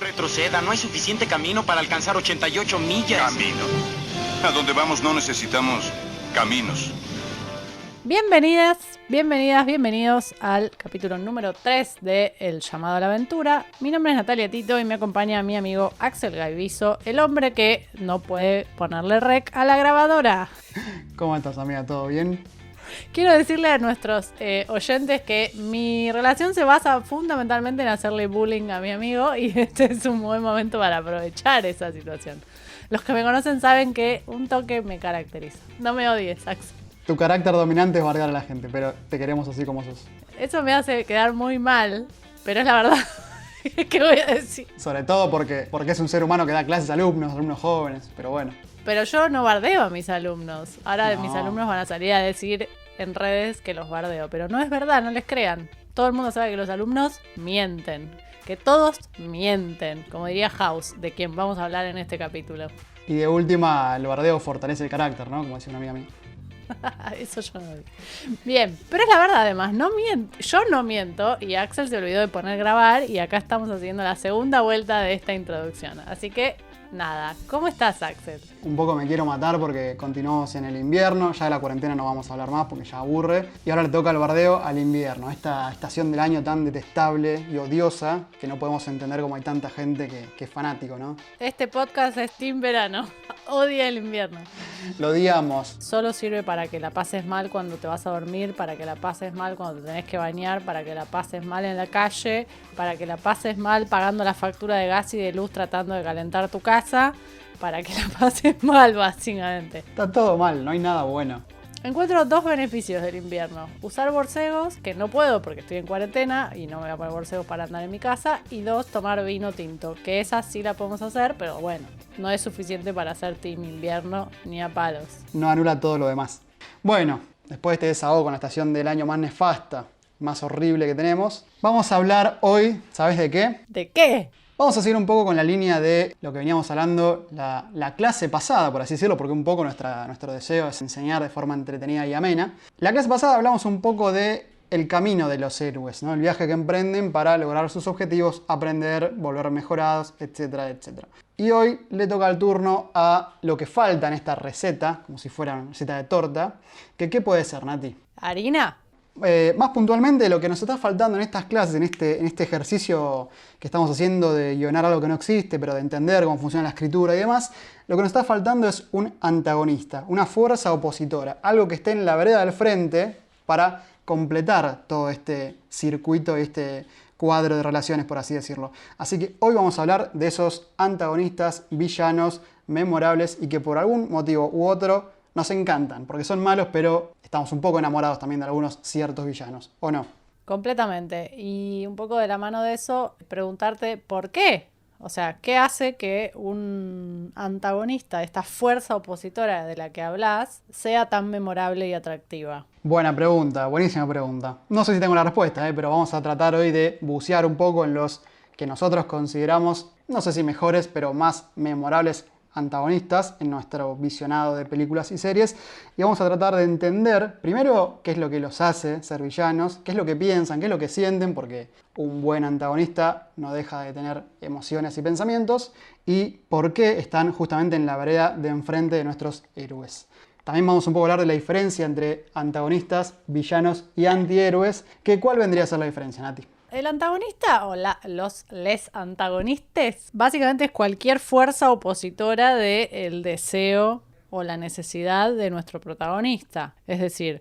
Retroceda, no hay suficiente camino para alcanzar 88 millas. Camino. A donde vamos no necesitamos caminos. Bienvenidas, bienvenidos al capítulo número 3 de El llamado a la aventura. Mi nombre es Natalia Tito y me acompaña mi amigo Axel Gaiviso, el hombre que no puede ponerle rec a la grabadora. ¿Cómo estás, amiga? ¿Todo bien? Quiero decirle a nuestros oyentes que mi relación se basa fundamentalmente en hacerle bullying a mi amigo y este es un buen momento para aprovechar esa situación. Los que me conocen saben que un toque me caracteriza. No me odies, Axel. Tu carácter dominante es bardear a la gente, pero te queremos así como sos. Eso me hace quedar muy mal, pero es la verdad. ¿Qué voy a decir? Sobre todo porque es un ser humano que da clases a alumnos jóvenes, pero bueno. Pero yo no bardeo a mis alumnos. Ahora No. mis alumnos van a salir a decir en redes que los bardeo, pero no es verdad, no les crean. Todo el mundo sabe que los alumnos mienten, que todos mienten, como diría House, de quien vamos a hablar en este capítulo. Y de última, el bardeo fortalece el carácter, ¿no? Como decía una amiga mía. Eso yo no digo. Bien, pero es la verdad además, no miento, yo no miento y Axel se olvidó de poner grabar y acá estamos haciendo la segunda vuelta de esta introducción. Así que, nada, ¿cómo estás, Axel? Un poco me quiero matar porque continuamos en el invierno, ya de la cuarentena no vamos a hablar más porque ya aburre. Y ahora le toca el bardeo al invierno, esta estación del año tan detestable y odiosa que no podemos entender cómo hay tanta gente que es fanático, ¿no? Este podcast es Team Verano, odia el invierno. Lo odiamos. Solo sirve para que la pases mal cuando te vas a dormir, para que la pases mal cuando te tenés que bañar, para que la pases mal en la calle, para que la pases mal pagando la factura de gas y de luz tratando de calentar tu casa, para que la pases mal básicamente. Está todo mal, no hay nada bueno. Encuentro dos beneficios del invierno. Usar borcegos, que no puedo porque estoy en cuarentena y no me voy a poner borcegos para andar en mi casa. Y dos, tomar vino tinto, que esa sí la podemos hacer, pero bueno, no es suficiente para hacer team invierno ni a palos. No anula todo lo demás. Bueno, después de este desahogo con la estación del año más nefasta, más horrible que tenemos, vamos a hablar hoy, ¿sabes de qué? ¿De qué? Vamos a seguir un poco con la línea de lo que veníamos hablando la clase pasada, por así decirlo, porque un poco nuestro deseo es enseñar de forma entretenida y amena. La clase pasada hablamos un poco de el camino de los héroes, ¿no? El viaje que emprenden para lograr sus objetivos, aprender, volver mejorados, etcétera, etcétera. Y hoy le toca el turno a lo que falta en esta receta, como si fuera una receta de torta, que ¿qué puede ser, Nati? ¿Harina? Más puntualmente, lo que nos está faltando en estas clases, en este ejercicio que estamos haciendo de guionar algo que no existe, pero de entender cómo funciona la escritura y demás, lo que nos está faltando es un antagonista, una fuerza opositora, algo que esté en la vereda del frente para completar todo este circuito y este cuadro de relaciones, por así decirlo. Así que hoy vamos a hablar de esos antagonistas, villanos, memorables y que por algún motivo u otro nos encantan, porque son malos, pero estamos un poco enamorados también de algunos ciertos villanos, ¿o no? Completamente. Y un poco de la mano de eso, preguntarte por qué. O sea, ¿qué hace que un antagonista, esta fuerza opositora de la que hablas, sea tan memorable y atractiva? Buena pregunta, buenísima pregunta. No sé si tengo la respuesta, pero vamos a tratar hoy de bucear un poco en los que nosotros consideramos, no sé si mejores, pero más memorables antagonistas en nuestro visionado de películas y series, y vamos a tratar de entender primero qué es lo que los hace ser villanos, qué es lo que piensan, qué es lo que sienten, porque un buen antagonista no deja de tener emociones y pensamientos, y por qué están justamente en la vereda de enfrente de nuestros héroes. También vamos un poco a hablar de la diferencia entre antagonistas, villanos y antihéroes, que ¿cuál vendría a ser la diferencia, Nati? El antagonista o les antagonistas básicamente es cualquier fuerza opositora del deseo o la necesidad de nuestro protagonista. Es decir,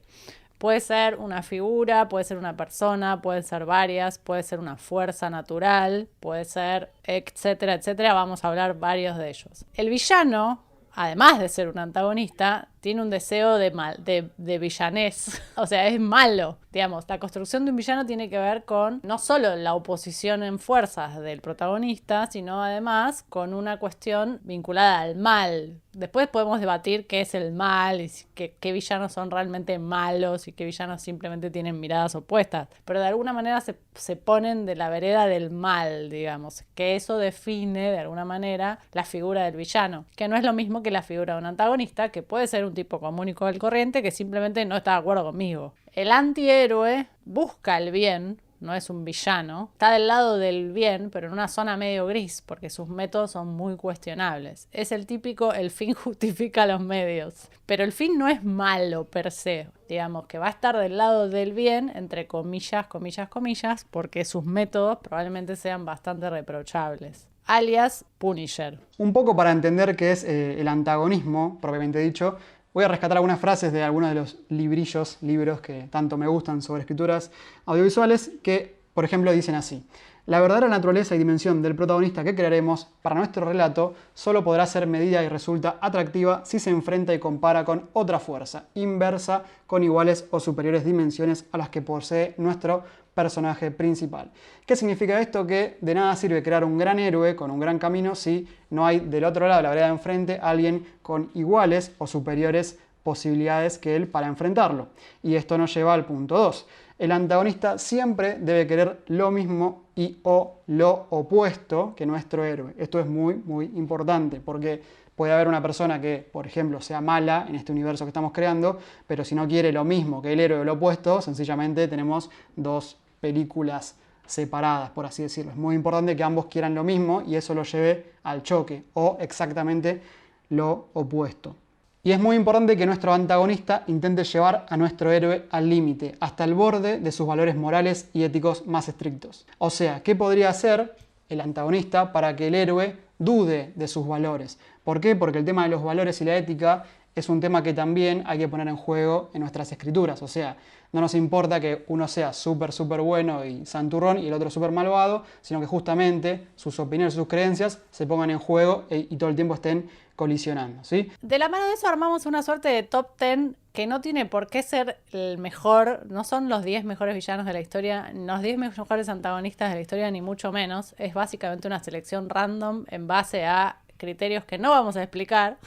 puede ser una figura, puede ser una persona, pueden ser varias, puede ser una fuerza natural, puede ser etcétera, etcétera. Vamos a hablar varios de ellos. El villano, además de ser un antagonista, tiene un deseo de villanés. O sea, es malo. Digamos, la construcción de un villano tiene que ver con no solo la oposición en fuerzas del protagonista, sino además con una cuestión vinculada al mal. Después podemos debatir qué es el mal y qué villanos son realmente malos y qué villanos simplemente tienen miradas opuestas. Pero de alguna manera se ponen de la vereda del mal, digamos. Que eso define de alguna manera la figura del villano. Que no es lo mismo que la figura de un antagonista, que puede ser un tipo común y corriente que simplemente no está de acuerdo conmigo. El antihéroe busca el bien, no es un villano. Está del lado del bien, pero en una zona medio gris, porque sus métodos son muy cuestionables. Es el típico, el fin justifica los medios. Pero el fin no es malo per se. Digamos que va a estar del lado del bien, entre comillas, comillas, comillas, porque sus métodos probablemente sean bastante reprochables. Alias Punisher. Un poco para entender qué es el antagonismo, propiamente dicho, voy a rescatar algunas frases de algunos de los libros que tanto me gustan sobre escrituras audiovisuales, que, por ejemplo, dicen así: la verdadera naturaleza y dimensión del protagonista que crearemos para nuestro relato solo podrá ser medida y resulta atractiva si se enfrenta y compara con otra fuerza, inversa, con iguales o superiores dimensiones a las que posee nuestro personaje principal. ¿Qué significa esto? Que de nada sirve crear un gran héroe con un gran camino si no hay del otro lado de la vereda de enfrente alguien con iguales o superiores posibilidades que él para enfrentarlo. Y esto nos lleva al punto 2. El antagonista siempre debe querer lo mismo y o lo opuesto que nuestro héroe. Esto es muy, muy importante porque puede haber una persona que, por ejemplo, sea mala en este universo que estamos creando, pero si no quiere lo mismo que el héroe o lo opuesto, sencillamente tenemos dos películas separadas, por así decirlo. Es muy importante que ambos quieran lo mismo y eso lo lleve al choque o exactamente lo opuesto. Y es muy importante que nuestro antagonista intente llevar a nuestro héroe al límite, hasta el borde de sus valores morales y éticos más estrictos. O sea, ¿qué podría hacer el antagonista para que el héroe dude de sus valores? ¿Por qué? Porque el tema de los valores y la ética es un tema que también hay que poner en juego en nuestras escrituras. O sea, no nos importa que uno sea súper bueno y santurrón y el otro súper malvado, sino que justamente sus opiniones, sus creencias se pongan en juego y todo el tiempo estén colisionando, ¿sí? De la mano de eso armamos una suerte de top 10 que no tiene por qué ser el mejor, no son los 10 mejores villanos de la historia, los 10 mejores antagonistas de la historia, ni mucho menos. Es básicamente una selección random en base a criterios que no vamos a explicar,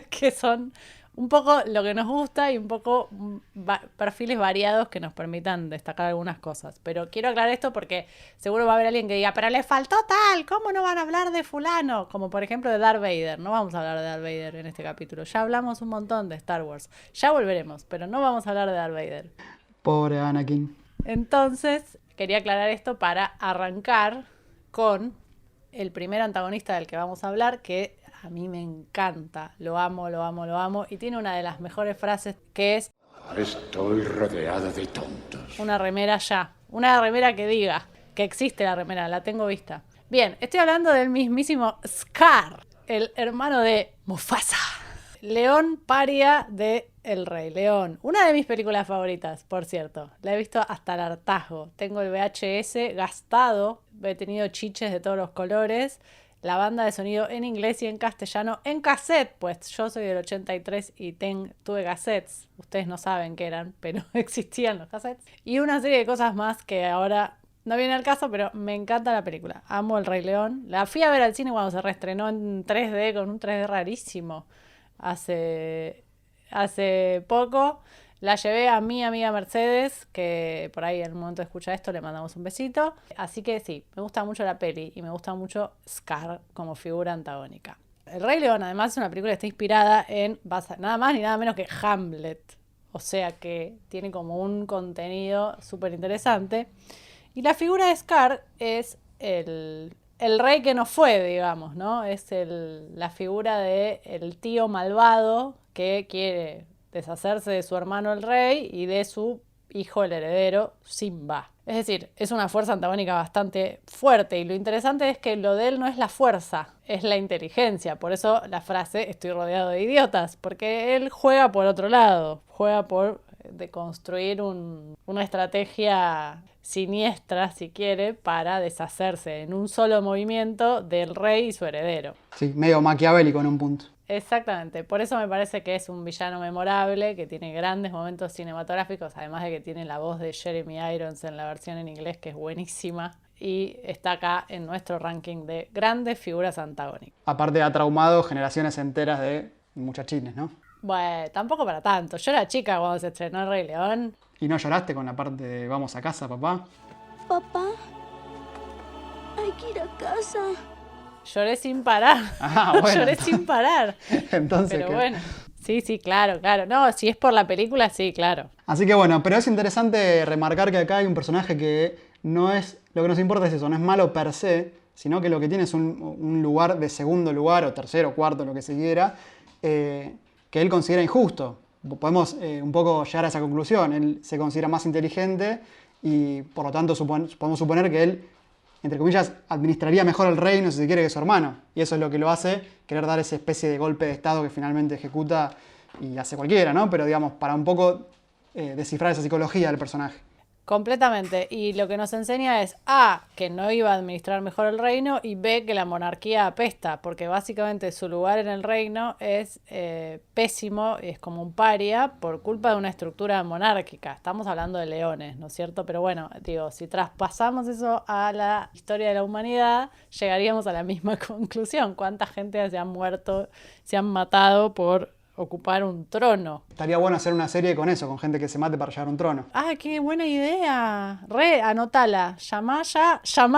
que son un poco lo que nos gusta y un poco perfiles variados que nos permitan destacar algunas cosas. Pero quiero aclarar esto porque seguro va a haber alguien que diga, pero le faltó tal, ¿cómo no van a hablar de fulano? Como por ejemplo de Darth Vader. No vamos a hablar de Darth Vader en este capítulo. Ya hablamos un montón de Star Wars. Ya volveremos, pero no vamos a hablar de Darth Vader. Pobre Anakin. Entonces, quería aclarar esto para arrancar con el primer antagonista del que vamos a hablar, que a mí me encanta, lo amo, y tiene una de las mejores frases que es: estoy rodeado de tontos. Una remera ya, una remera que diga que existe la remera, la tengo vista. Bien, estoy hablando del mismísimo Scar, el hermano de Mufasa. León paria de El Rey León. Una de mis películas favoritas, por cierto. La he visto hasta el hartazgo. Tengo el VHS gastado, he tenido chiches de todos los colores. La banda de sonido en inglés y en castellano en cassette, pues yo soy del 83 y tuve cassettes. Ustedes no saben qué eran, pero existían los cassettes. Y una serie de cosas más que ahora no viene al caso, pero me encanta la película. Amo El Rey León. La fui a ver al cine cuando se reestrenó en 3D, con un 3D rarísimo. Hace poco. La llevé a mi amiga Mercedes, que por ahí en un momento escucha esto, le mandamos un besito. Así que sí, me gusta mucho la peli y me gusta mucho Scar como figura antagónica. El Rey León además es una película que está inspirada en nada más ni nada menos que Hamlet. O sea que tiene como un contenido súper interesante. Y la figura de Scar es el rey que no fue, digamos, ¿no? Es la figura del tío malvado que quiere deshacerse de su hermano el rey y de su hijo el heredero Simba. Es decir, es una fuerza antagónica bastante fuerte y lo interesante es que lo de él no es la fuerza, es la inteligencia. Por eso la frase estoy rodeado de idiotas, porque él juega por otro lado, juega por construir una estrategia siniestra, si quiere, para deshacerse en un solo movimiento del rey y su heredero. Sí, medio maquiavélico en un punto. Exactamente, por eso me parece que es un villano memorable, que tiene grandes momentos cinematográficos, además de que tiene la voz de Jeremy Irons en la versión en inglés, que es buenísima, y está acá en nuestro ranking de grandes figuras antagónicas. Aparte ha traumado generaciones enteras de muchachines, ¿no? Bueno, tampoco para tanto. Yo era chica cuando se estrenó El Rey León. ¿Y no lloraste con la parte de vamos a casa, papá? Papá, hay que ir a casa. Lloré sin parar. Ah, bueno. Lloré sin parar. Entonces, pero ¿qué? bueno. Sí, claro. No, si es por la película, sí, claro. Así que bueno, pero es interesante remarcar que acá hay un personaje que lo que nos importa es eso, no es malo per se, sino que lo que tiene es un lugar de segundo lugar, o tercero, cuarto, lo que se quiera, que él considera injusto. Podemos un poco llegar a esa conclusión. Él se considera más inteligente y por lo tanto podemos suponer que él, entre comillas, administraría mejor el reino, si se quiere, que su hermano. Y eso es lo que lo hace querer dar esa especie de golpe de estado que finalmente ejecuta y hace cualquiera, ¿no? Pero digamos, para un poco descifrar esa psicología del personaje. Completamente. Y lo que nos enseña es A, que no iba a administrar mejor el reino, y B, que la monarquía apesta, porque básicamente su lugar en el reino es pésimo, es como un paria por culpa de una estructura monárquica. Estamos hablando de leones, ¿no es cierto? Pero bueno, digo, si traspasamos eso a la historia de la humanidad, llegaríamos a la misma conclusión. ¿Cuánta gente se ha muerto, se han matado por ocupar un trono? Estaría bueno hacer una serie con eso, con gente que se mate para llegar a un trono. ¡Ah, qué buena idea! Anotala. Llamá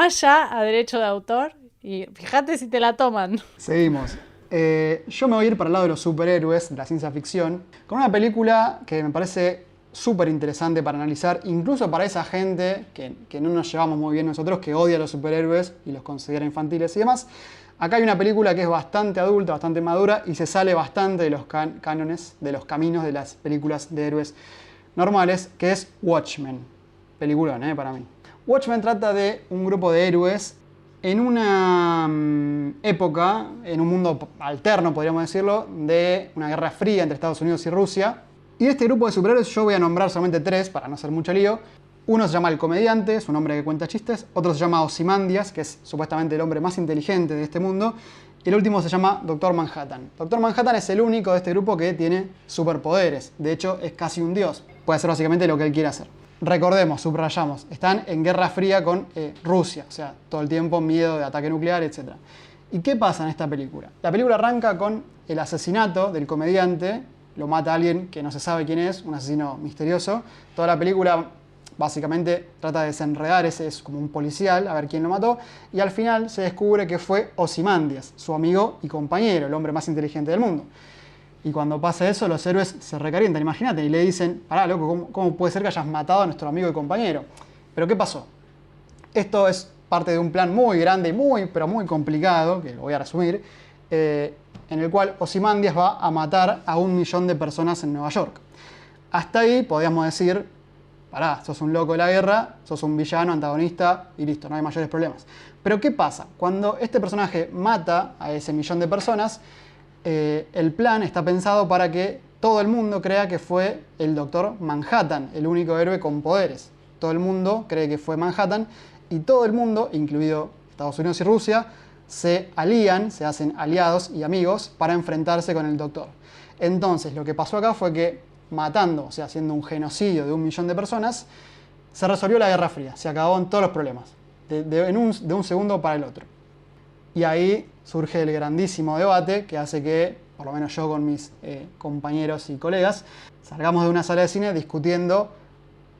ya a derecho de autor y fíjate si te la toman. Seguimos. Yo me voy a ir para el lado de los superhéroes, de la ciencia ficción, con una película que me parece súper interesante para analizar, incluso para esa gente que no nos llevamos muy bien nosotros, que odia a los superhéroes y los considera infantiles y demás. Acá hay una película que es bastante adulta, bastante madura y se sale bastante de los cánones, de los caminos de las películas de héroes normales, que es Watchmen. Peliculón, para mí. Watchmen trata de un grupo de héroes en una época, en un mundo alterno, podríamos decirlo, de una guerra fría entre Estados Unidos y Rusia. Y de este grupo de superhéroes yo voy a nombrar solamente 3, para no hacer mucho lío. Uno se llama El Comediante, es un hombre que cuenta chistes. Otro se llama Ozymandias, que es supuestamente el hombre más inteligente de este mundo. Y el último se llama Doctor Manhattan. Doctor Manhattan es el único de este grupo que tiene superpoderes. De hecho, es casi un dios. Puede hacer básicamente lo que él quiera hacer. Recordemos, subrayamos, están en guerra fría con Rusia. O sea, todo el tiempo miedo de ataque nuclear, etc. ¿Y qué pasa en esta película? La película arranca con el asesinato del comediante. Lo mata a alguien que no se sabe quién es, un asesino misterioso. Toda la película básicamente trata de desenredar, ese es como un policial, a ver quién lo mató, y al final se descubre que fue Ozymandias, su amigo y compañero, el hombre más inteligente del mundo. Y cuando pasa eso, los héroes se recalientan, imagínate, y le dicen, pará, loco, ¿cómo puede ser que hayas matado a nuestro amigo y compañero? ¿Pero qué pasó? Esto es parte de un plan muy grande, pero muy complicado, que lo voy a resumir, en el cual Ozymandias va a matar a 1 millón de personas en Nueva York. Hasta ahí podríamos decir, pará, sos un loco de la guerra, sos un villano, antagonista y listo, no hay mayores problemas. Pero ¿qué pasa? Cuando este personaje mata a ese 1 millón de personas, el plan está pensado para que todo el mundo crea que fue el Doctor Manhattan, el único héroe con poderes. Todo el mundo cree que fue Manhattan y todo el mundo, incluido Estados Unidos y Rusia, se alían, se hacen aliados y amigos para enfrentarse con el Doctor. Entonces, lo que pasó acá fue que matando, o sea, haciendo un genocidio de 1 millón de personas, se resolvió la Guerra Fría, se acabaron todos los problemas, de un segundo para el otro. Y ahí surge el grandísimo debate que hace que, por lo menos yo con mis compañeros y colegas, salgamos de una sala de cine discutiendo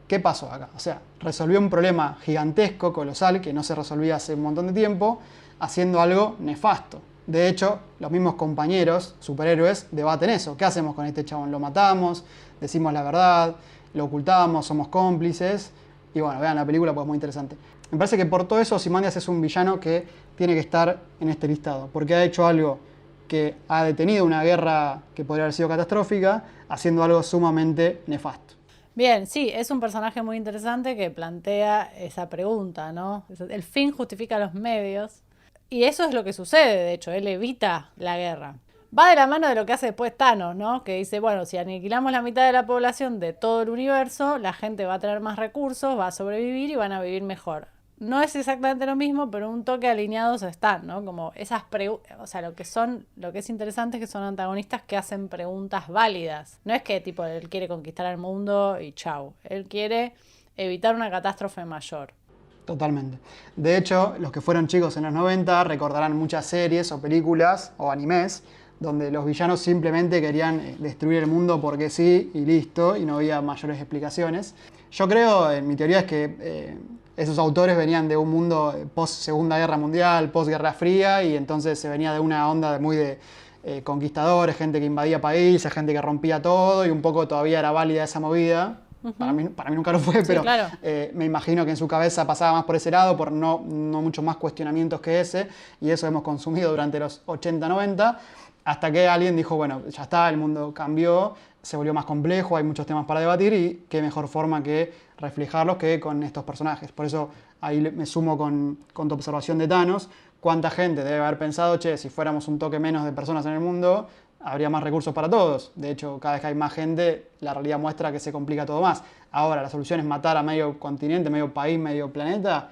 qué pasó acá. O sea, resolvió un problema gigantesco, colosal, que no se resolvía hace un montón de tiempo, haciendo algo nefasto. De hecho, los mismos compañeros, superhéroes, debaten eso. ¿Qué hacemos con este chabón? ¿Lo matamos? ¿Decimos la verdad? ¿Lo ocultamos? ¿Somos cómplices? Y bueno, vean la película porque es muy interesante. Me parece que por todo eso Ozymandias es un villano que tiene que estar en este listado. Porque ha hecho algo que ha detenido una guerra que podría haber sido catastrófica, haciendo algo sumamente nefasto. Bien, sí, es un personaje muy interesante que plantea esa pregunta, ¿no? El fin justifica los medios. Y eso es lo que sucede, de hecho, él evita la guerra. Va de la mano de lo que hace después Thanos, ¿no? Que dice, bueno, si aniquilamos la mitad de la población de todo el universo, la gente va a tener más recursos, va a sobrevivir y van a vivir mejor. No es exactamente lo mismo, pero un toque alineados están, ¿no? Como esas o sea, lo que es interesante es que son antagonistas que hacen preguntas válidas. No es que tipo él quiere conquistar el mundo y chau. Él quiere evitar una catástrofe mayor. Totalmente. De hecho, los que fueron chicos en los 90 recordarán muchas series o películas o animes donde los villanos simplemente querían destruir el mundo porque sí y listo, y no había mayores explicaciones. Yo creo, mi teoría es que esos autores venían de un mundo post Segunda Guerra Mundial, post Guerra Fría, y entonces se venía de una onda muy de conquistadores, gente que invadía países, gente que rompía todo, y un poco todavía era válida esa movida, Para mí nunca lo fue, Sí, pero claro. me imagino que en su cabeza pasaba más por ese lado, por no muchos más cuestionamientos que ese, y eso hemos consumido durante los 80, 90, hasta que alguien dijo, bueno, ya está, el mundo cambió, se volvió más complejo, hay muchos temas para debatir, y qué mejor forma que reflejarlos que con estos personajes. Por eso ahí me sumo con tu observación de Thanos. ¿Cuánta gente debe haber pensado, che, si fuéramos un toque menos de personas en el mundo, habría más recursos para todos? De hecho, cada vez que hay más gente, la realidad muestra que se complica todo más. Ahora, la solución es matar a medio continente, medio país, medio planeta,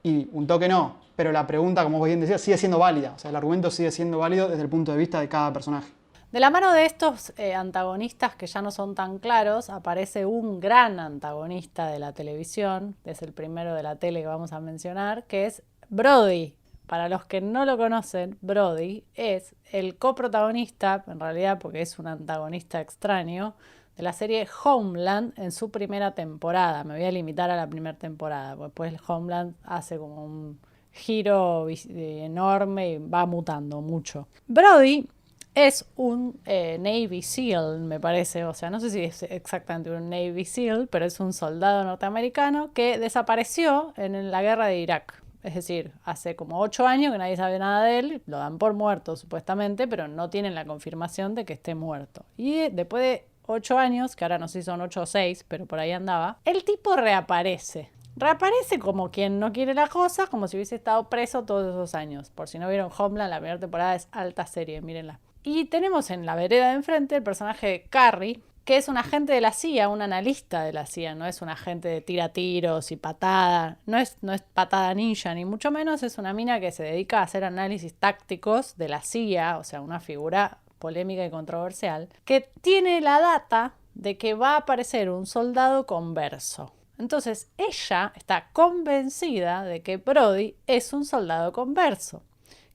y un toque no. Pero la pregunta, como vos bien decías, sigue siendo válida. O sea, el argumento sigue siendo válido desde el punto de vista de cada personaje. De la mano de estos antagonistas que ya no son tan claros, aparece un gran antagonista de la televisión, es el primero de la tele que vamos a mencionar, que es Brody. Para los que no lo conocen, Brody es el coprotagonista, en realidad porque es un antagonista extraño, de la serie Homeland en su primera temporada. Me voy a limitar a la primera temporada, porque después Homeland hace como un giro enorme y va mutando mucho. Brody es un Navy SEAL, me parece, o sea, no sé si es exactamente un Navy SEAL, pero es un soldado norteamericano que desapareció en la guerra de Irak. Es decir, hace como 8 años que nadie sabe nada de él, lo dan por muerto supuestamente, pero no tienen la confirmación de que esté muerto. Y después de 8 años, que ahora no sé si son 8 o 6, pero por ahí andaba, el tipo reaparece. Reaparece como quien no quiere la cosa, como si hubiese estado preso todos esos años. Por si no vieron Homeland, la primera temporada es alta serie, mírenla. Y tenemos en la vereda de enfrente el personaje de Carrie, que es un agente de la CIA, un analista de la CIA, no es un agente de tira tiros y patada, no es patada ninja ni mucho menos, es una mina que se dedica a hacer análisis tácticos de la CIA, o sea, una figura polémica y controversial, que tiene la data de que va a aparecer un soldado converso. Entonces ella está convencida de que Brody es un soldado converso.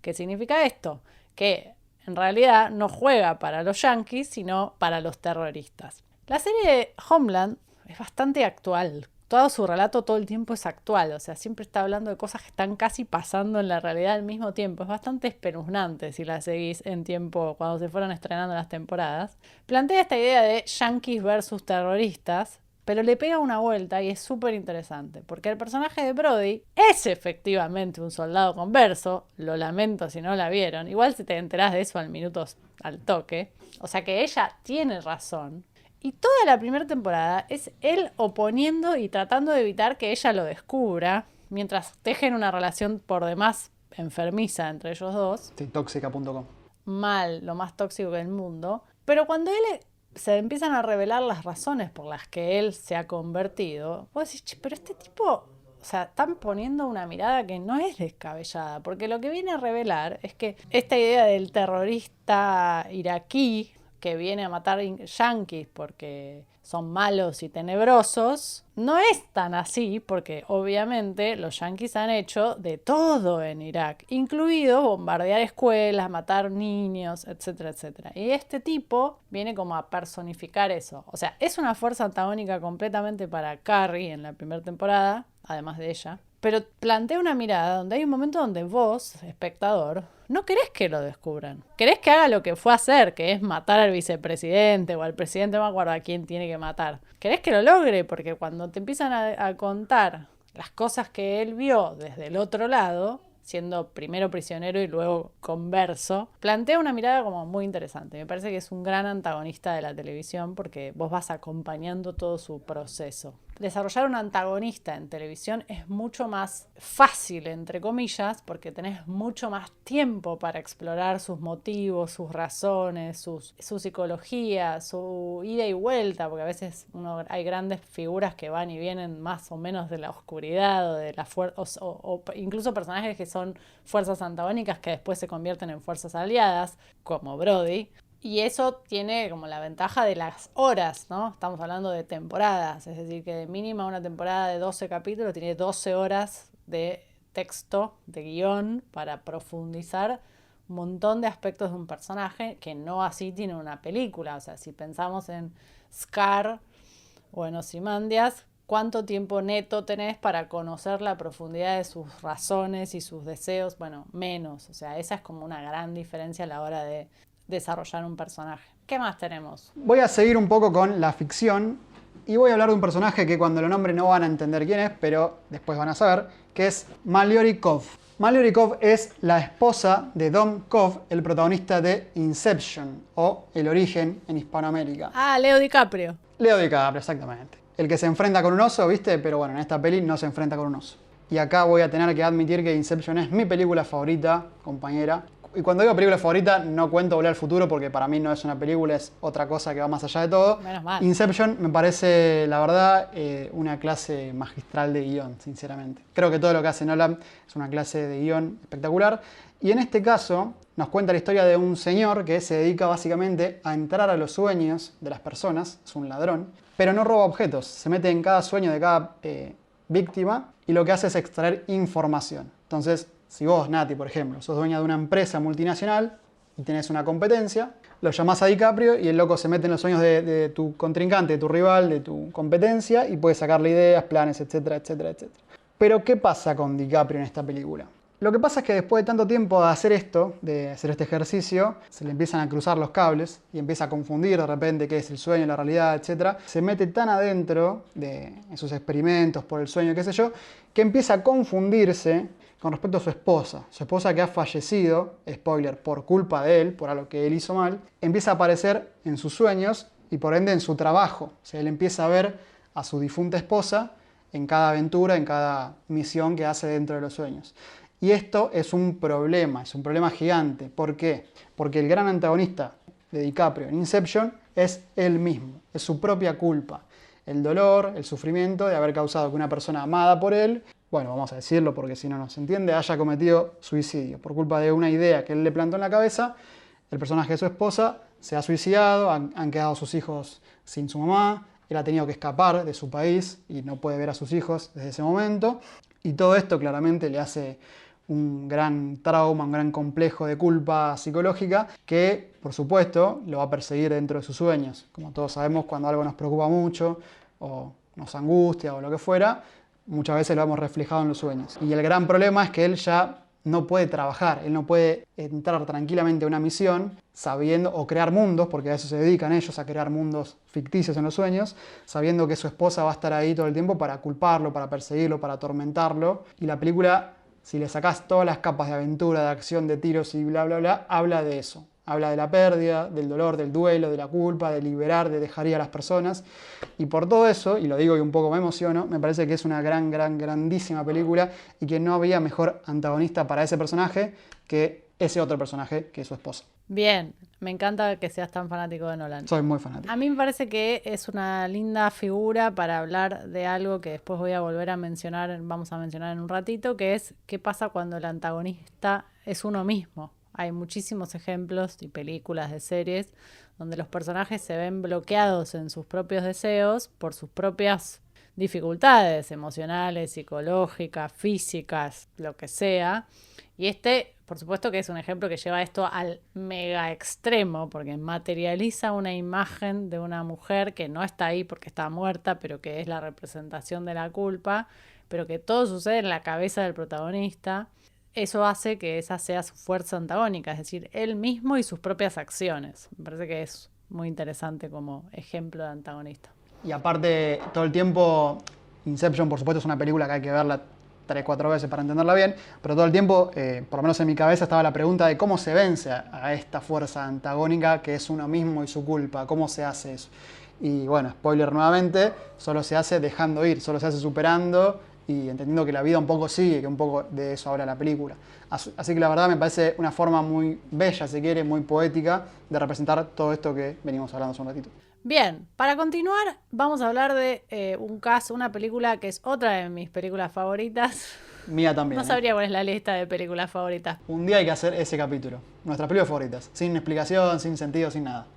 ¿Qué significa esto? Que en realidad no juega para los yanquis, sino para los terroristas. La serie de Homeland es bastante actual. Todo su relato todo el tiempo es actual, o sea, siempre está hablando de cosas que están casi pasando en la realidad al mismo tiempo. Es bastante espeluznante si la seguís en tiempo cuando se fueron estrenando las temporadas. Plantea esta idea de yanquis versus terroristas, pero le pega una vuelta y es súper interesante, porque el personaje de Brody es efectivamente un soldado converso, lo lamento si no la vieron, igual si te enterás de eso al toque, o sea que ella tiene razón, y toda la primera temporada es él oponiendo y tratando de evitar que ella lo descubra, mientras tejen una relación por demás enfermiza entre ellos dos. Sí, tóxica.com. Mal, lo más tóxico del mundo, pero cuando él se empiezan a revelar las razones por las que él se ha convertido, vos decís, che, pero este tipo, o sea, están poniendo una mirada que no es descabellada, porque lo que viene a revelar es que esta idea del terrorista iraquí que viene a matar yanquis porque son malos y tenebrosos, no es tan así, porque obviamente los yanquis han hecho de todo en Irak, incluido bombardear escuelas, matar niños, etcétera, etcétera. Y este tipo viene como a personificar eso. O sea, es una fuerza antagónica completamente para Carrie en la primera temporada, además de ella, pero plantea una mirada donde hay un momento donde vos, espectador, no querés que lo descubran. Querés que haga lo que fue a hacer, que es matar al vicepresidente o al presidente, no me acuerdo a quién tiene que matar. Querés que lo logre, porque cuando te empiezan a contar las cosas que él vio desde el otro lado, siendo primero prisionero y luego converso, plantea una mirada como muy interesante. Me parece que es un gran antagonista de la televisión porque vos vas acompañando todo su proceso. Desarrollar un antagonista en televisión es mucho más fácil, entre comillas, porque tenés mucho más tiempo para explorar sus motivos, sus razones, su psicología, su ida y vuelta, porque a veces hay grandes figuras que van y vienen más o menos de la oscuridad o de la o incluso personajes que son fuerzas antagónicas que después se convierten en fuerzas aliadas, como Brody. Y eso tiene como la ventaja de las horas, ¿no? Estamos hablando de temporadas, es decir, que de mínima una temporada de 12 capítulos tiene 12 horas de texto, de guión, para profundizar un montón de aspectos de un personaje que no así tiene una película. O sea, si pensamos en Scar o en Ozymandias, ¿cuánto tiempo neto tenés para conocer la profundidad de sus razones y sus deseos? Bueno, menos. O sea, esa es como una gran diferencia a la hora de desarrollar un personaje. ¿Qué más tenemos? Voy a seguir un poco con la ficción Y voy a hablar de un personaje que cuando lo nombre no van a entender quién es, pero después van a saber, que es Mallory Cobb. Mallory Cobb es la esposa de Dom Cobb, el protagonista de Inception, o El origen en Hispanoamérica. Ah, Leo DiCaprio. Leo DiCaprio, exactamente. El que se enfrenta con un oso, ¿viste? Pero bueno, en esta peli no se enfrenta con un oso. Y acá voy a tener que admitir que Inception es mi película favorita, compañera. Y cuando digo película favorita, no cuento Volver al Futuro, porque para mí no es una película, es otra cosa que va más allá de todo. Menos mal. Inception me parece, la verdad, una clase magistral de guión, sinceramente. Creo que todo lo que hace Nolan es una clase de guión espectacular. Y en este caso, nos cuenta la historia de un señor que se dedica básicamente a entrar a los sueños de las personas, es un ladrón, pero no roba objetos, se mete en cada sueño de cada víctima y lo que hace es extraer información. Entonces, si vos, Nati, por ejemplo, sos dueña de una empresa multinacional y tenés una competencia, lo llamás a DiCaprio y el loco se mete en los sueños de tu contrincante, de tu rival, de tu competencia y puede sacarle ideas, planes, etcétera, etcétera, etcétera. Pero, ¿qué pasa con DiCaprio en esta película? Lo que pasa es que después de tanto tiempo de hacer esto, de hacer este ejercicio, se le empiezan a cruzar los cables y empieza a confundir de repente qué es el sueño, la realidad, etc. Se mete tan adentro de esos experimentos por el sueño, qué sé yo, que empieza a confundirse con respecto a su esposa que ha fallecido, spoiler, por culpa de él, por algo que él hizo mal, empieza a aparecer en sus sueños y por ende en su trabajo. O sea, él empieza a ver a su difunta esposa en cada aventura, en cada misión que hace dentro de los sueños. Y esto es un problema gigante. ¿Por qué? Porque el gran antagonista de DiCaprio en Inception es él mismo, es su propia culpa. El dolor, el sufrimiento de haber causado que una persona amada por él, bueno, vamos a decirlo porque si no se entiende, haya cometido suicidio. Por culpa de una idea que él le plantó en la cabeza, el personaje de su esposa se ha suicidado, han quedado sus hijos sin su mamá, él ha tenido que escapar de su país y no puede ver a sus hijos desde ese momento. Y todo esto claramente le hace un gran trauma, un gran complejo de culpa psicológica que, por supuesto, lo va a perseguir dentro de sus sueños. Como todos sabemos, cuando algo nos preocupa mucho o nos angustia o lo que fuera, muchas veces lo vemos reflejado en los sueños. Y el gran problema es que él ya no puede trabajar, él no puede entrar tranquilamente a una misión sabiendo, o crear mundos, porque a eso se dedican ellos, a crear mundos ficticios en los sueños, sabiendo que su esposa va a estar ahí todo el tiempo para culparlo, para perseguirlo, para atormentarlo. Y la película, si le sacás todas las capas de aventura, de acción, de tiros y bla, bla, bla, habla de eso. Habla de la pérdida, del dolor, del duelo, de la culpa, de liberar, de dejar ir a las personas. Y por todo eso, y lo digo y un poco me emociono, me parece que es una grandísima película y que no había mejor antagonista para ese personaje que ese otro personaje, que es su esposa. Bien, me encanta que seas tan fanático de Nolan. Soy muy fanático. A mí me parece que es una linda figura para hablar de algo que después voy a volver a mencionar, vamos a mencionar en un ratito, que es qué pasa cuando el antagonista es uno mismo. Hay muchísimos ejemplos y películas de series donde los personajes se ven bloqueados en sus propios deseos por sus propias dificultades emocionales, psicológicas, físicas, lo que sea. Y por supuesto que es un ejemplo que lleva esto al mega extremo, porque materializa una imagen de una mujer que no está ahí porque está muerta, pero que es la representación de la culpa, pero que todo sucede en la cabeza del protagonista. Eso hace que esa sea su fuerza antagónica, es decir, él mismo y sus propias acciones. Me parece que es muy interesante como ejemplo de antagonista. Y aparte, todo el tiempo, Inception, por supuesto, es una película que hay que verla 3-4 veces para entenderla bien, pero todo el tiempo, por lo menos en mi cabeza, estaba la pregunta de cómo se vence a esta fuerza antagónica que es uno mismo y su culpa, cómo se hace eso. Y bueno, spoiler nuevamente, solo se hace dejando ir, solo se hace superando y entendiendo que la vida un poco sigue, que un poco de eso habla la película. Así que la verdad me parece una forma muy bella, si quiere, muy poética, de representar todo esto que venimos hablando hace un ratito. Bien, para continuar vamos a hablar de una película que es otra de mis películas favoritas. Mía también. No sabría cuál es la lista de películas favoritas. Un día hay que hacer ese capítulo. Nuestras películas favoritas. Sin explicación, sin sentido, sin nada.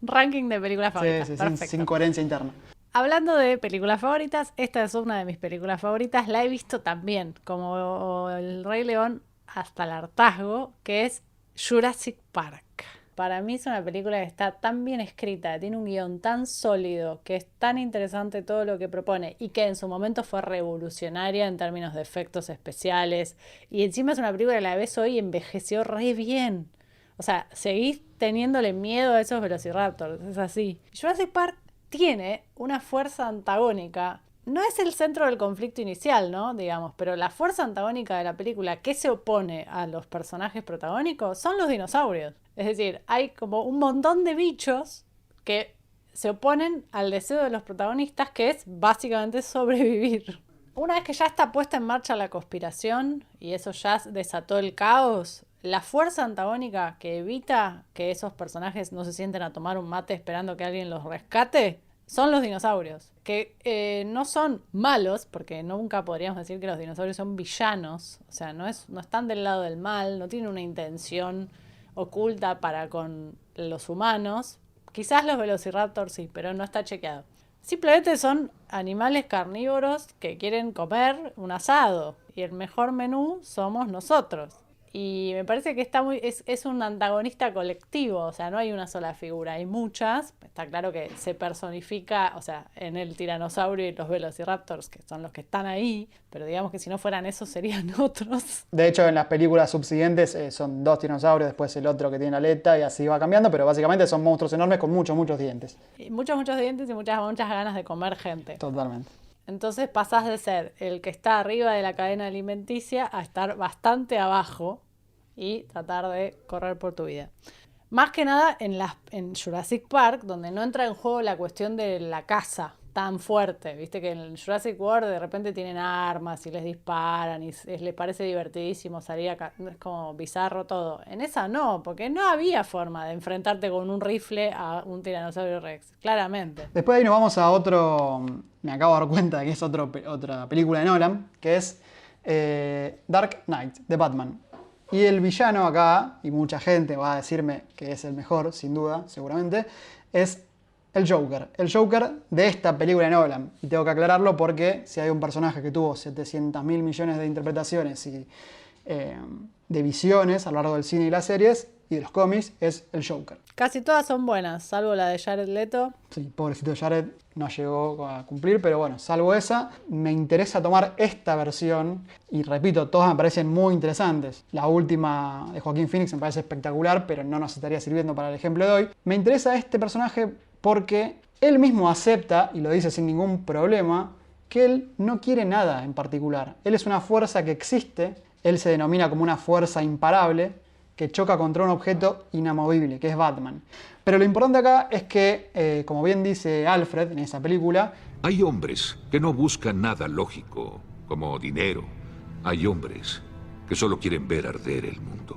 Ranking de películas favoritas. Sí, perfecto. sin coherencia interna. Hablando de películas favoritas, esta es una de mis películas favoritas. La he visto también, como El Rey León, hasta el hartazgo, que es Jurassic Park. Para mí es una película que está tan bien escrita, tiene un guión tan sólido, que es tan interesante todo lo que propone y que en su momento fue revolucionaria en términos de efectos especiales. Y encima es una película que la ves hoy y envejeció re bien. O sea, seguís teniéndole miedo a esos velociraptors, es así. Jurassic Park tiene una fuerza antagónica. No es el centro del conflicto inicial, ¿no? Digamos, pero la fuerza antagónica de la película que se opone a los personajes protagónicos son los dinosaurios. Es decir, hay como un montón de bichos que se oponen al deseo de los protagonistas, que es básicamente sobrevivir. Una vez que ya está puesta en marcha la conspiración y eso ya desató el caos, la fuerza antagónica que evita que esos personajes no se sienten a tomar un mate esperando que alguien los rescate son los dinosaurios, que no son malos, porque nunca podríamos decir que los dinosaurios son villanos, o sea, no están del lado del mal, no tienen una intención oculta para con los humanos. Quizás los velociraptors sí, pero no está chequeado. Simplemente son animales carnívoros que quieren comer un asado y el mejor menú somos nosotros. Y me parece que es un antagonista colectivo, o sea, no hay una sola figura, hay muchas. Está claro que se personifica, o sea, en el tiranosaurio y los velociraptors, que son los que están ahí, pero digamos que si no fueran esos serían otros. De hecho, en las películas subsiguientes son 2 dinosaurios, después el otro que tiene aleta y así va cambiando, pero básicamente son monstruos enormes con muchos dientes. Y muchos dientes y muchas ganas de comer gente. Totalmente. Entonces pasás de ser el que está arriba de la cadena alimenticia a estar bastante abajo y tratar de correr por tu vida. Más que nada en Jurassic Park, donde no entra en juego la cuestión de la caza tan fuerte. Viste que en Jurassic World de repente tienen armas y les disparan y les parece divertidísimo salir acá. Es como bizarro todo. En esa no, porque no había forma de enfrentarte con un rifle a un tiranosaurio rex, claramente. Después de ahí nos vamos a otro, me acabo de dar cuenta de que es otra película de Nolan, que es Dark Knight, de Batman. Y el villano acá, y mucha gente va a decirme que es el mejor, sin duda, seguramente, es el Joker. El Joker de esta película de Nolan. Y tengo que aclararlo porque si hay un personaje que tuvo 700.000 millones de interpretaciones y de visiones a lo largo del cine y las series y de los cómics, es el Joker. Casi todas son buenas, salvo la de Jared Leto. Sí, pobrecito Jared no llegó a cumplir, pero bueno, salvo esa, me interesa tomar esta versión y repito, todas me parecen muy interesantes. La última de Joaquín Phoenix me parece espectacular, pero no nos estaría sirviendo para el ejemplo de hoy. Me interesa este personaje porque él mismo acepta, y lo dice sin ningún problema, que él no quiere nada en particular. Él es una fuerza que existe, él se denomina como una fuerza imparable, que choca contra un objeto inamovible, que es Batman. Pero lo importante acá es que, como bien dice Alfred en esa película, hay hombres que no buscan nada lógico, como dinero. Hay hombres que solo quieren ver arder el mundo.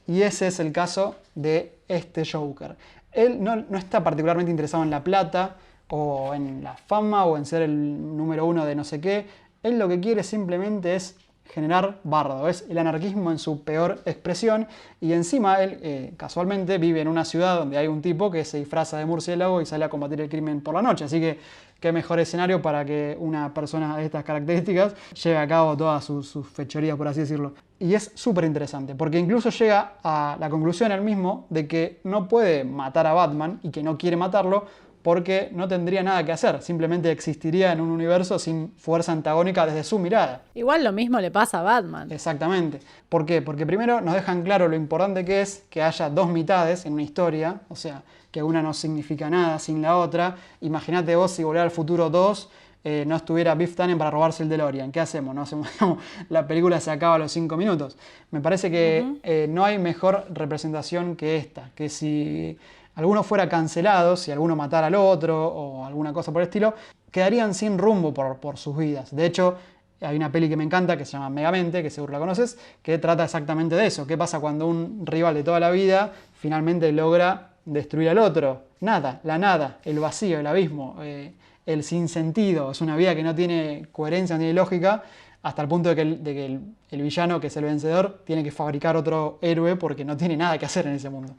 Y ese es el caso de este Joker. Él no está particularmente interesado en la plata, o en la fama, o en ser el número uno de no sé qué. Él lo que quiere simplemente es generar bardo, es el anarquismo en su peor expresión, y encima él casualmente vive en una ciudad donde hay un tipo que se disfraza de murciélago y sale a combatir el crimen por la noche, así que qué mejor escenario para que una persona de estas características lleve a cabo todas sus fechorías, por así decirlo. Y es súper interesante, porque incluso llega a la conclusión él mismo de que no puede matar a Batman y que no quiere matarlo porque no tendría nada que hacer, simplemente existiría en un universo sin fuerza antagónica desde su mirada. Igual lo mismo le pasa a Batman. Exactamente. ¿Por qué? Porque primero nos dejan claro lo importante que es que haya dos mitades en una historia, o sea, que una no significa nada sin la otra. Imagínate vos si Volver al Futuro 2 no estuviera Biff Tannen para robarse el DeLorean. ¿Qué hacemos? No hacemos la película se acaba a los 5 minutos. Me parece que no hay mejor representación que esta, que si alguno fuera cancelado, si alguno matara al otro o alguna cosa por el estilo, quedarían sin rumbo por sus vidas. De hecho, hay una peli que me encanta que se llama Megamente, que seguro la conoces, que trata exactamente de eso. ¿Qué pasa cuando un rival de toda la vida finalmente logra destruir al otro? Nada, la nada, el vacío, el abismo, el sinsentido. Es una vida que no tiene coherencia, no tiene lógica, hasta el punto de que el villano, que es el vencedor, tiene que fabricar otro héroe porque no tiene nada que hacer en ese mundo.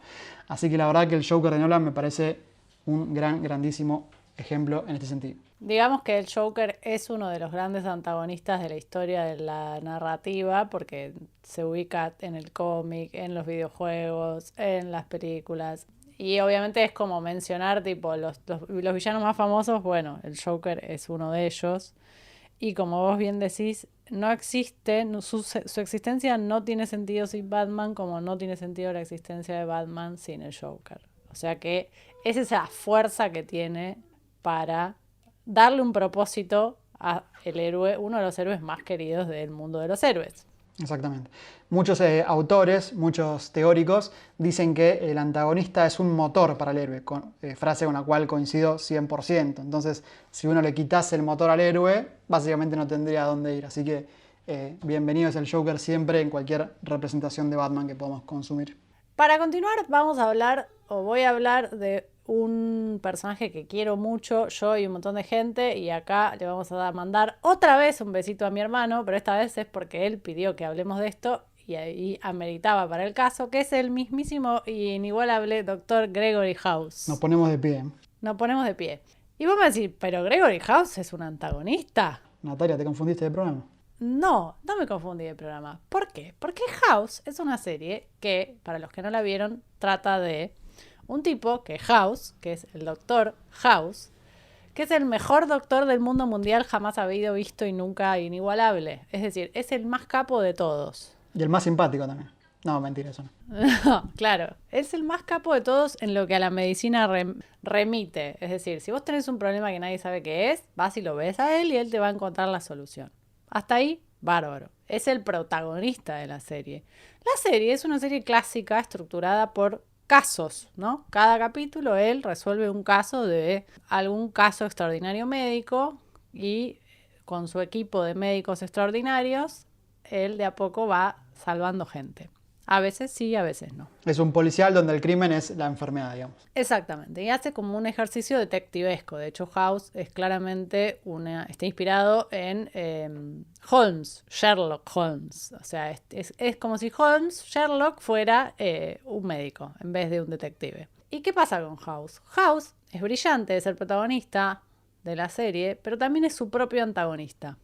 Así que la verdad que el Joker de Nolan me parece un grandísimo ejemplo en este sentido. Digamos que el Joker es uno de los grandes antagonistas de la historia de la narrativa porque se ubica en el cómic, en los videojuegos, en las películas. Y obviamente es como mencionar tipo los villanos más famosos, bueno, el Joker es uno de ellos. Y como vos bien decís, no existe, su existencia no tiene sentido sin Batman, como no tiene sentido la existencia de Batman sin el Joker. O sea que es esa fuerza que tiene para darle un propósito a el héroe, uno de los héroes más queridos del mundo de los héroes. Exactamente. Muchos autores, muchos teóricos dicen que el antagonista es un motor para el héroe, frase con la cual coincido 100%. Entonces, si uno le quitase el motor al héroe, básicamente no tendría a dónde ir. Así que bienvenido es el Joker siempre en cualquier representación de Batman que podamos consumir. Para continuar, voy a hablar de un personaje que quiero mucho, yo y un montón de gente, y acá le vamos a mandar otra vez un besito a mi hermano, pero esta vez es porque él pidió que hablemos de esto y ahí ameritaba para el caso, que es el mismísimo y inigualable Dr. Gregory House. Nos ponemos de pie. Nos ponemos de pie. Y vos me decís, ¿pero Gregory House es un antagonista? Natalia, ¿te confundiste de programa? No, no me confundí de programa. ¿Por qué? Porque House es una serie que, para los que no la vieron, trata de un tipo que House, que es el Doctor House, que es el mejor doctor del mundo mundial jamás habido, visto y nunca inigualable. Es decir, es el más capo de todos. Y el más simpático también. No, mentira, eso no. No, claro, es el más capo de todos en lo que a la medicina remite. Es decir, si vos tenés un problema que nadie sabe qué es, vas y lo ves a él y él te va a encontrar la solución. Hasta ahí, bárbaro. Es el protagonista de la serie. La serie es una serie clásica estructurada por casos, ¿no? Cada capítulo él resuelve un caso de algún caso extraordinario médico y con su equipo de médicos extraordinarios, él de a poco va salvando gente. A veces sí, a veces no. Es un policial donde el crimen es la enfermedad, digamos. Exactamente, y hace como un ejercicio detectivesco. De hecho, House es claramente está inspirado en Holmes, Sherlock Holmes. O sea, es como si Holmes, Sherlock, fuera un médico en vez de un detective. ¿Y qué pasa con House? House es brillante, es el protagonista de la serie, pero también es su propio antagonista.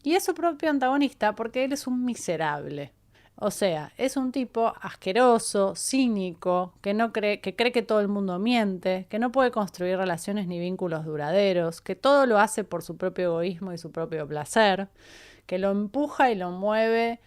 Y es su propio antagonista porque él es un miserable. O sea, es un tipo asqueroso, cínico, que cree que todo el mundo miente, que no puede construir relaciones ni vínculos duraderos, que todo lo hace por su propio egoísmo y su propio placer, que lo empuja y lo mueve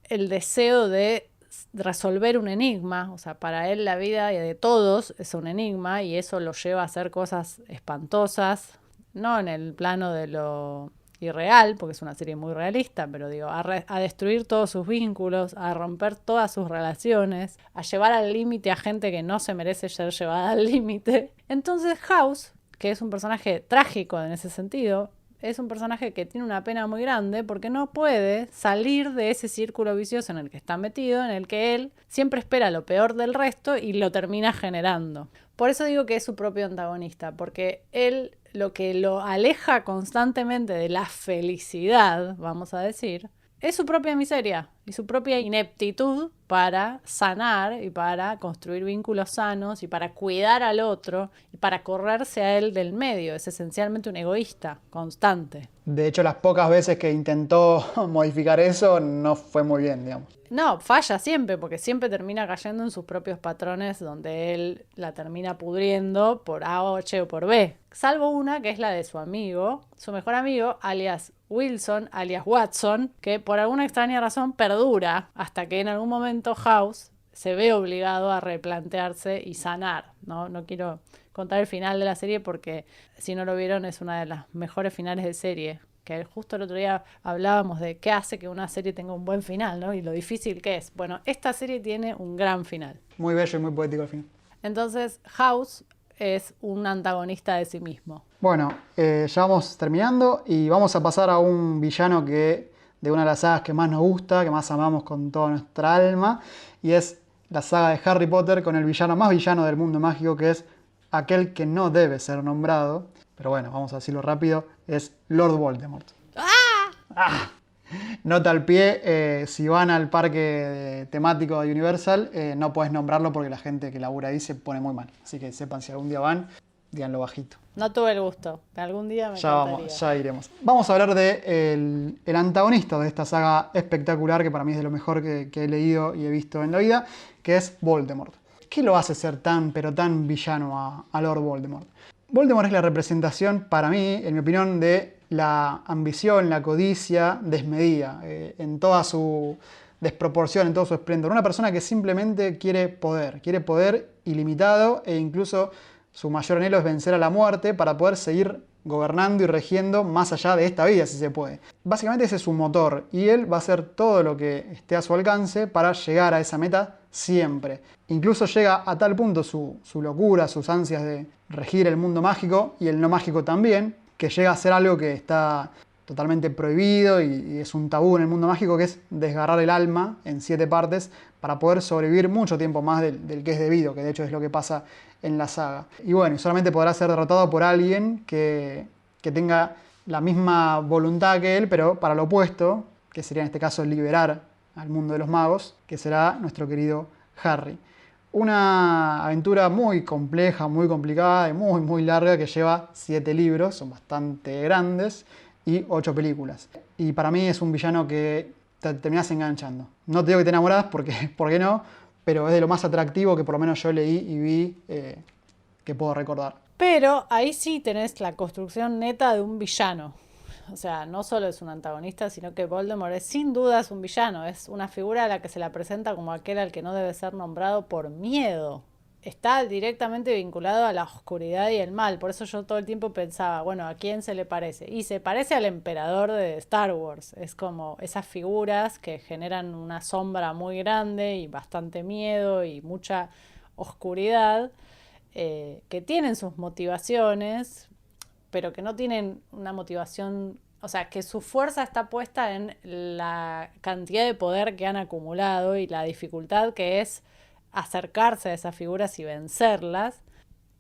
el deseo de resolver un enigma. O sea, para él la vida de todos es un enigma y eso lo lleva a hacer cosas espantosas, no en el plano de lo irreal, porque es una serie muy realista, pero digo, a destruir todos sus vínculos, a romper todas sus relaciones, a llevar al límite a gente que no se merece ser llevada al límite. Entonces House, que es un personaje trágico en ese sentido, es un personaje que tiene una pena muy grande porque no puede salir de ese círculo vicioso en el que está metido, en el que él siempre espera lo peor del resto y lo termina generando. Por eso digo que es su propio antagonista, porque él lo que lo aleja constantemente de la felicidad, vamos a decir, es su propia miseria y su propia ineptitud para sanar y para construir vínculos sanos y para cuidar al otro y para correrse a él del medio. Es esencialmente un egoísta constante. De hecho, las pocas veces que intentó modificar eso no fue muy bien, digamos. No, falla siempre, porque siempre termina cayendo en sus propios patrones donde él la termina pudriendo por A, H o por B. Salvo una que es la de su amigo, su mejor amigo, alias Wilson, alias Watson, que por alguna extraña razón perdura hasta que en algún momento House se ve obligado a replantearse y sanar. No quiero contar el final de la serie porque si no lo vieron es una de las mejores finales de serie. Que justo el otro día hablábamos de qué hace que una serie tenga un buen final, ¿no? Y lo difícil que es. Bueno, esta serie tiene un gran final. Muy bello y muy poético al final. Entonces, House es un antagonista de sí mismo. Bueno, ya vamos terminando y vamos a pasar a un villano de una de las sagas que más nos gusta, que más amamos con toda nuestra alma, y es la saga de Harry Potter con el villano más villano del mundo mágico, que es aquel que no debe ser nombrado, pero bueno, vamos a decirlo rápido, es Lord Voldemort. ¡Ah! Nota al pie, si van al parque temático de Universal, no puedes nombrarlo porque la gente que labura ahí se pone muy mal. Así que sepan, si algún día van, díganlo bajito. No tuve el gusto, algún día me encantaría. Ya iremos. Vamos a hablar de el antagonista de esta saga espectacular, que para mí es de lo mejor que he leído y he visto en la vida, que es Voldemort. ¿Qué lo hace ser tan, pero tan villano a Lord Voldemort? Voldemort es la representación, para mí, en mi opinión, de la ambición, la codicia desmedida, en toda su desproporción, en todo su esplendor. Una persona que simplemente quiere poder ilimitado e incluso su mayor anhelo es vencer a la muerte para poder seguir gobernando y regiendo más allá de esta vida, si se puede. Básicamente ese es su motor y él va a hacer todo lo que esté a su alcance para llegar a esa meta siempre. Incluso llega a tal punto su locura, sus ansias de regir el mundo mágico y el no mágico también, que llega a ser algo que está totalmente prohibido y es un tabú en el mundo mágico, que es desgarrar el alma en 7 partes para poder sobrevivir mucho tiempo más del que es debido, que de hecho es lo que pasa en la saga. Y bueno, solamente podrá ser derrotado por alguien que tenga la misma voluntad que él, pero para lo opuesto, que sería en este caso liberar al mundo de los magos, que será nuestro querido Harry. Una aventura muy compleja, muy complicada y muy, muy larga que lleva 7 libros, son bastante grandes, y 8 películas. Y para mí es un villano que te terminás enganchando. No te digo que te enamorás, porque no, pero es de lo más atractivo que por lo menos yo leí y vi que puedo recordar. Pero ahí sí tenés la construcción neta de un villano. O sea, no solo es un antagonista, sino que Voldemort es sin duda un villano. Es una figura a la que se la presenta como aquel al que no debe ser nombrado por miedo. Está directamente vinculado a la oscuridad y el mal. Por eso yo todo el tiempo pensaba, bueno, ¿a quién se le parece? Y se parece al emperador de Star Wars. Es como esas figuras que generan una sombra muy grande y bastante miedo y mucha oscuridad, que tienen sus motivaciones, pero que no tienen una motivación, o sea, que su fuerza está puesta en la cantidad de poder que han acumulado y la dificultad que es acercarse a esas figuras y vencerlas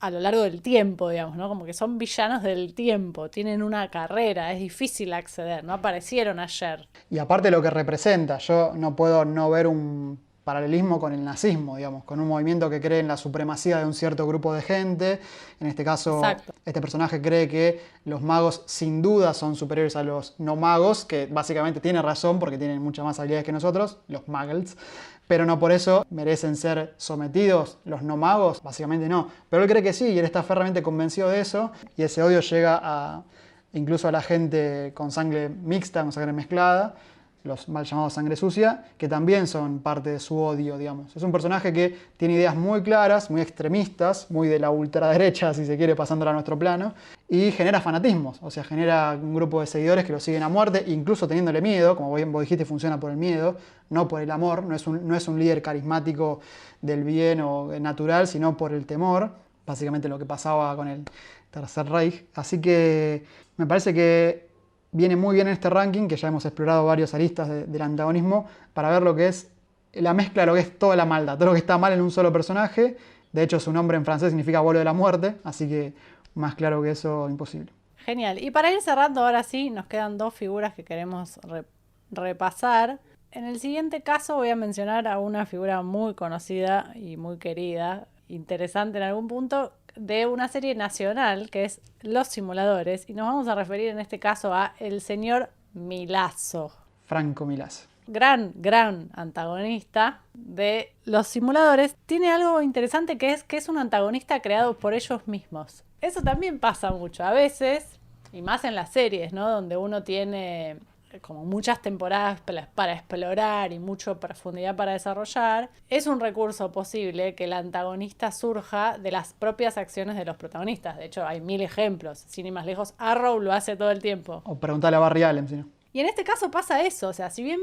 a lo largo del tiempo, digamos, ¿no? Como que son villanos del tiempo, tienen una carrera, es difícil acceder, no aparecieron ayer. Y aparte lo que representa, yo no puedo no ver un paralelismo con el nazismo, digamos, con un movimiento que cree en la supremacía de un cierto grupo de gente. En este caso, exacto, este personaje cree que los magos sin duda son superiores a los no magos, que básicamente tiene razón porque tienen muchas más habilidades que nosotros, los muggles, pero no por eso merecen ser sometidos los no magos, básicamente no. Pero él cree que sí, y él está ferramente convencido de eso, y ese odio llega incluso a la gente con sangre mixta, con sangre mezclada, los mal llamados sangre sucia, que también son parte de su odio, digamos. Es un personaje que tiene ideas muy claras, muy extremistas, muy de la ultraderecha, si se quiere, pasándola a nuestro plano, y genera fanatismos, o sea, genera un grupo de seguidores que lo siguen a muerte, incluso teniéndole miedo, como vos dijiste, funciona por el miedo, no por el amor, no es un líder carismático del bien o natural, sino por el temor, básicamente lo que pasaba con el Tercer Reich. Así que me parece que viene muy bien en este ranking, que ya hemos explorado varios aristas del antagonismo, para ver lo que es la mezcla de lo que es toda la maldad, todo lo que está mal en un solo personaje. De hecho, su nombre en francés significa vuelo de la muerte, así que más claro que eso, imposible. Genial. Y para ir cerrando, ahora sí, nos quedan 2 figuras que queremos repasar. En el siguiente caso voy a mencionar a una figura muy conocida y muy querida, interesante en algún punto, de una serie nacional que es Los Simuladores, y nos vamos a referir en este caso a el señor Milazzo. Franco Milazzo. Gran antagonista de Los Simuladores. Tiene algo interesante que es un antagonista creado por ellos mismos. Eso también pasa mucho a veces, y más en las series, ¿no? Donde uno tiene como muchas temporadas para explorar y mucha profundidad para desarrollar. Es un recurso posible que el antagonista surja de las propias acciones de los protagonistas. De hecho, hay 1000 ejemplos. Sin ir más lejos, Arrow lo hace todo el tiempo. O preguntarle a Barry Allen, si no. Y en este caso pasa eso. O sea, si bien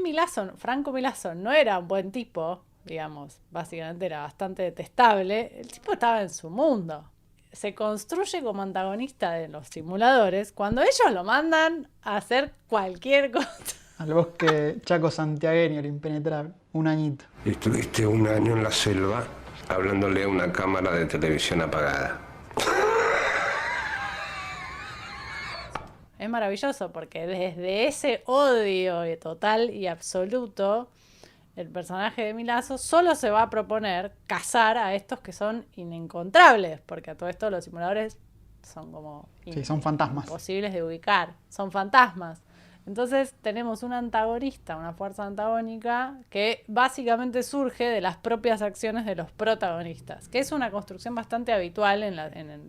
Franco Milazzo no era un buen tipo, digamos, básicamente era bastante detestable, el tipo estaba en su mundo. Se construye como antagonista de Los Simuladores cuando ellos lo mandan a hacer cualquier cosa. Al bosque Chaco santiagueño, el impenetrable. Un añito. Estuviste 1 año en la selva hablándole a una cámara de televisión apagada. Es maravilloso porque desde ese odio total y absoluto, el personaje de Milazzo solo se va a proponer cazar a estos que son inencontrables, porque a todo esto los simuladores son como sí, son fantasmas, imposibles de ubicar, son fantasmas. Entonces tenemos un antagonista, una fuerza antagónica que básicamente surge de las propias acciones de los protagonistas, que es una construcción bastante habitual en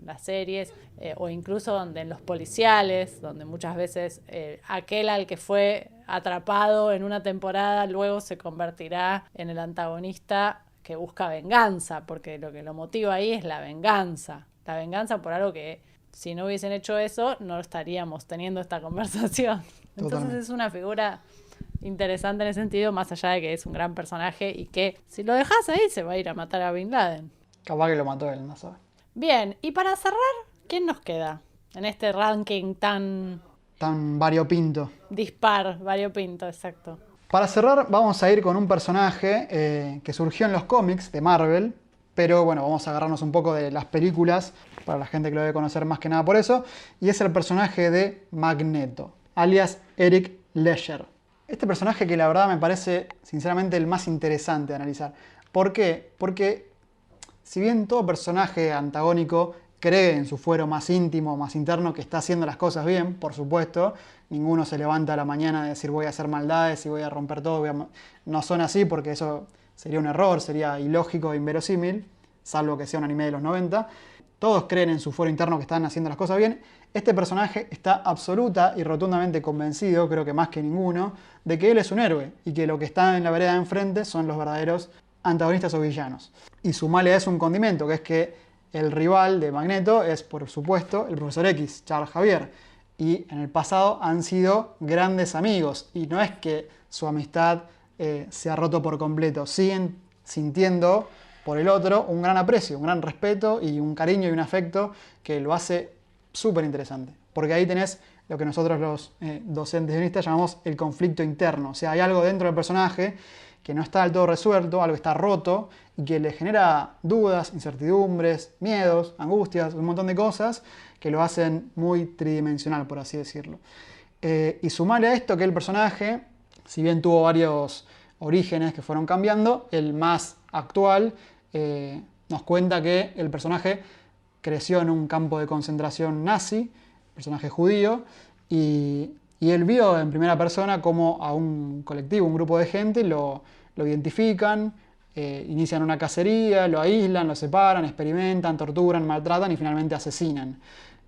las series o incluso en los policiales, donde muchas veces aquel al que fue atrapado en una temporada luego se convertirá en el antagonista que busca venganza, porque lo que lo motiva ahí es la venganza la venganza por algo que si no hubiesen hecho eso no estaríamos teniendo esta conversación. Entonces Totalmente. es una figura interesante en ese sentido, más allá de que es un gran personaje y que si lo dejas ahí se va a ir a matar a Bin Laden. Capaz que lo mató él, no sabe. Bien, y para cerrar, ¿quién nos queda en este ranking tan Tan variopinto. dispar, variopinto, exacto? Para cerrar, vamos a ir con un personaje que surgió en los cómics de Marvel, pero bueno, vamos a agarrarnos un poco de las películas, para la gente que lo debe conocer más que nada por eso, y es el personaje de Magneto, alias Eric Ledger. Este personaje que la verdad me parece, sinceramente, el más interesante de analizar. ¿Por qué? Porque si bien todo personaje antagónico cree en su fuero más íntimo, más interno, que está haciendo las cosas bien, por supuesto, ninguno se levanta a la mañana a decir voy a hacer maldades y voy a romper todo. No son así porque eso sería un error, sería ilógico e inverosímil, salvo que sea un anime de los 90. Todos creen en su fuero interno que están haciendo las cosas bien. Este personaje está absoluta y rotundamente convencido, creo que más que ninguno, de que él es un héroe y que lo que está en la vereda de enfrente son los verdaderos antagonistas o villanos. Y sumale a eso un condimento, que es que el rival de Magneto es, por supuesto, el Profesor X, Charles Xavier. Y en el pasado han sido grandes amigos. Y no es que su amistad se ha roto por completo. Siguen sintiendo por el otro un gran aprecio, un gran respeto y un cariño y un afecto que lo hace súper interesante. Porque ahí tenés lo que nosotros los docentes guionistas llamamos el conflicto interno. O sea, hay algo dentro del personaje que no está del todo resuelto, algo está roto y que le genera dudas, incertidumbres, miedos, angustias, un montón de cosas que lo hacen muy tridimensional, por así decirlo. Y sumarle a esto que el personaje, si bien tuvo varios orígenes que fueron cambiando, el más actual nos cuenta que el personaje creció en un campo de concentración nazi, personaje judío, y él vio en primera persona cómo a un colectivo, un grupo de gente, lo identifican, inician una cacería, lo aíslan, lo separan, experimentan, torturan, maltratan y finalmente asesinan.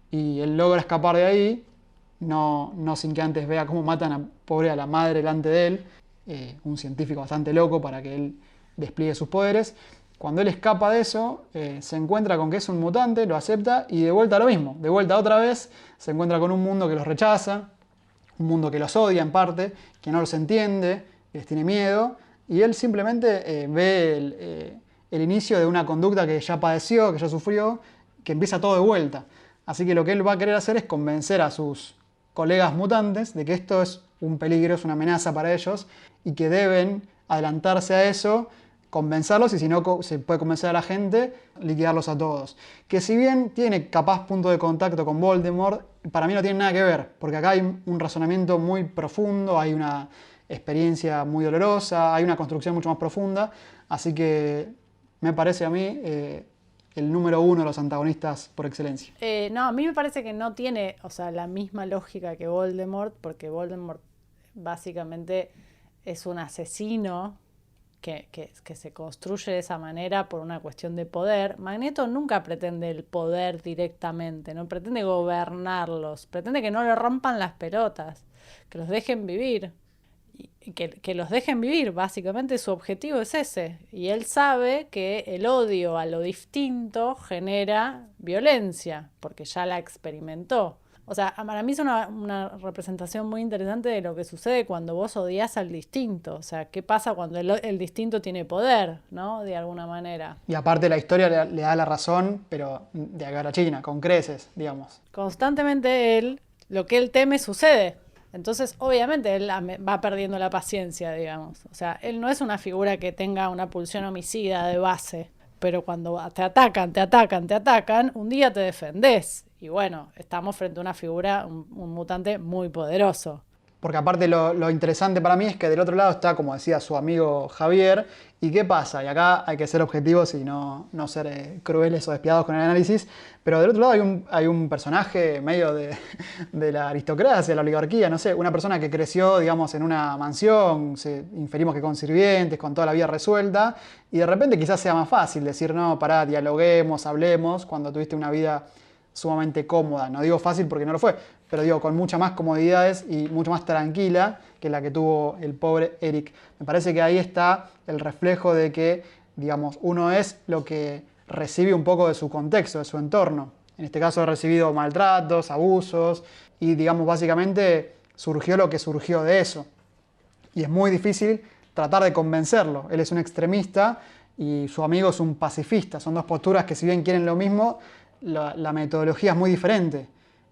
Y él logra escapar de ahí, no sin que antes vea cómo matan a la madre delante de él, un científico bastante loco para que él despliegue sus poderes. Cuando él escapa de eso, se encuentra con que es un mutante, lo acepta y de vuelta a lo mismo. De vuelta otra vez, se encuentra con un mundo que los rechaza, un mundo que los odia en parte, que no los entiende, les tiene miedo, y él simplemente ve el inicio de una conducta que ya padeció, que ya sufrió, que empieza todo de vuelta. Así que lo que él va a querer hacer es convencer a sus colegas mutantes de que esto es un peligro, es una amenaza para ellos, y que deben adelantarse a eso, convencerlos, y si no se puede convencer a la gente, liquidarlos a todos. Que si bien tiene capaz punto de contacto con Voldemort, para mí no tiene nada que ver, porque acá hay un razonamiento muy profundo, hay una experiencia muy dolorosa, hay una construcción mucho más profunda, así que me parece a mí el número uno de los antagonistas por excelencia. No, a mí me parece que no tiene, o sea, la misma lógica que Voldemort, porque Voldemort básicamente es un asesino que se construye de esa manera por una cuestión de poder. Magneto nunca pretende el poder directamente, no pretende gobernarlos, pretende que no le rompan las pelotas, que los dejen vivir. Y que los dejen vivir, básicamente su objetivo es ese. Y él sabe que el odio a lo distinto genera violencia, porque ya la experimentó. O sea, para mí es una representación muy interesante de lo que sucede cuando vos odias al distinto. O sea, ¿qué pasa cuando el distinto tiene poder, ¿no? De alguna manera. Y aparte la historia le da la razón, pero de acá a la China, con creces, digamos. Constantemente lo que él teme sucede. Entonces, obviamente, él va perdiendo la paciencia, digamos. O sea, él no es una figura que tenga una pulsión homicida de base. Pero cuando te atacan, un día te defendés. Y bueno, estamos frente a una figura, un mutante muy poderoso. Porque aparte lo interesante para mí es que del otro lado está, como decía, su amigo Javier. ¿Y qué pasa? Y acá hay que ser objetivos y no ser crueles o despiadados con el análisis. Pero del otro lado hay un personaje medio de la aristocracia, la oligarquía, no sé, una persona que creció, digamos, en una mansión, inferimos que con sirvientes, con toda la vida resuelta. Y de repente quizás sea más fácil decir, no, pará, dialoguemos, hablemos, cuando tuviste una vida sumamente cómoda. No digo fácil porque no lo fue, pero digo con muchas más comodidades y mucho más tranquila que la que tuvo el pobre Eric. Me parece que ahí está el reflejo de que, digamos, uno es lo que recibe un poco de su contexto, de su entorno. En este caso ha recibido maltratos, abusos y digamos básicamente surgió lo que surgió de eso. Y es muy difícil tratar de convencerlo. Él es un extremista y su amigo es un pacifista. Son dos posturas que si bien quieren lo mismo, la metodología es muy diferente.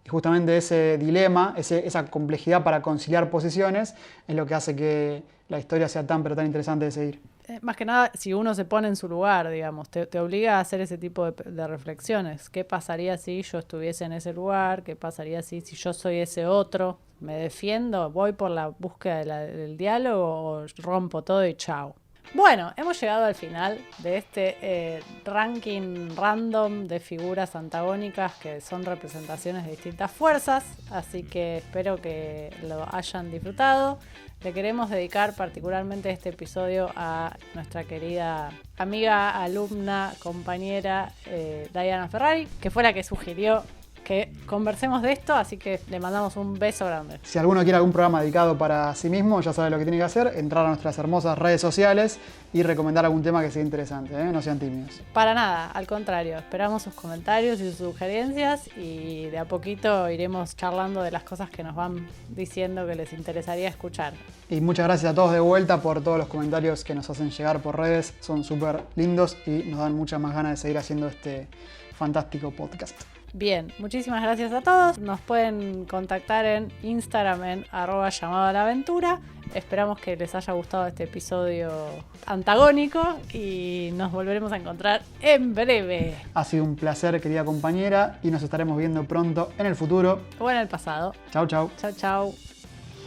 Y justamente ese dilema, esa complejidad para conciliar posiciones es lo que hace que la historia sea tan pero tan interesante de seguir. Más que nada, si uno se pone en su lugar, digamos, te obliga a hacer ese tipo de reflexiones. ¿Qué pasaría si yo estuviese en ese lugar? ¿Qué pasaría si yo soy ese otro? ¿Me defiendo? ¿Voy por la búsqueda del diálogo o rompo todo y chao? Bueno, hemos llegado al final de este ranking random de figuras antagónicas que son representaciones de distintas fuerzas, así que espero que lo hayan disfrutado. Le queremos dedicar particularmente este episodio a nuestra querida amiga, alumna, compañera Diana Ferrari, que fue la que sugirió que conversemos de esto, así que le mandamos un beso grande. Si alguno quiere algún programa dedicado para sí mismo, ya sabe lo que tiene que hacer, entrar a nuestras hermosas redes sociales y recomendar algún tema que sea interesante, no sean tímidos. Para nada, al contrario, esperamos sus comentarios y sus sugerencias y de a poquito iremos charlando de las cosas que nos van diciendo que les interesaría escuchar. Y muchas gracias a todos de vuelta por todos los comentarios que nos hacen llegar por redes, son súper lindos y nos dan muchas más ganas de seguir haciendo este fantástico podcast. Bien, muchísimas gracias a todos. Nos pueden contactar en Instagram en @llamadoalaventura. Esperamos que les haya gustado este episodio antagónico y nos volveremos a encontrar en breve. Ha sido un placer, querida compañera, y nos estaremos viendo pronto en el futuro. O en el pasado. Chau, chau. Chau, chau.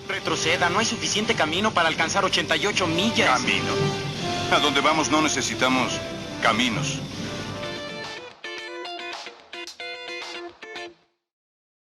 Retroceda, no hay suficiente camino para alcanzar 88 millas. Camino. A donde vamos no necesitamos caminos.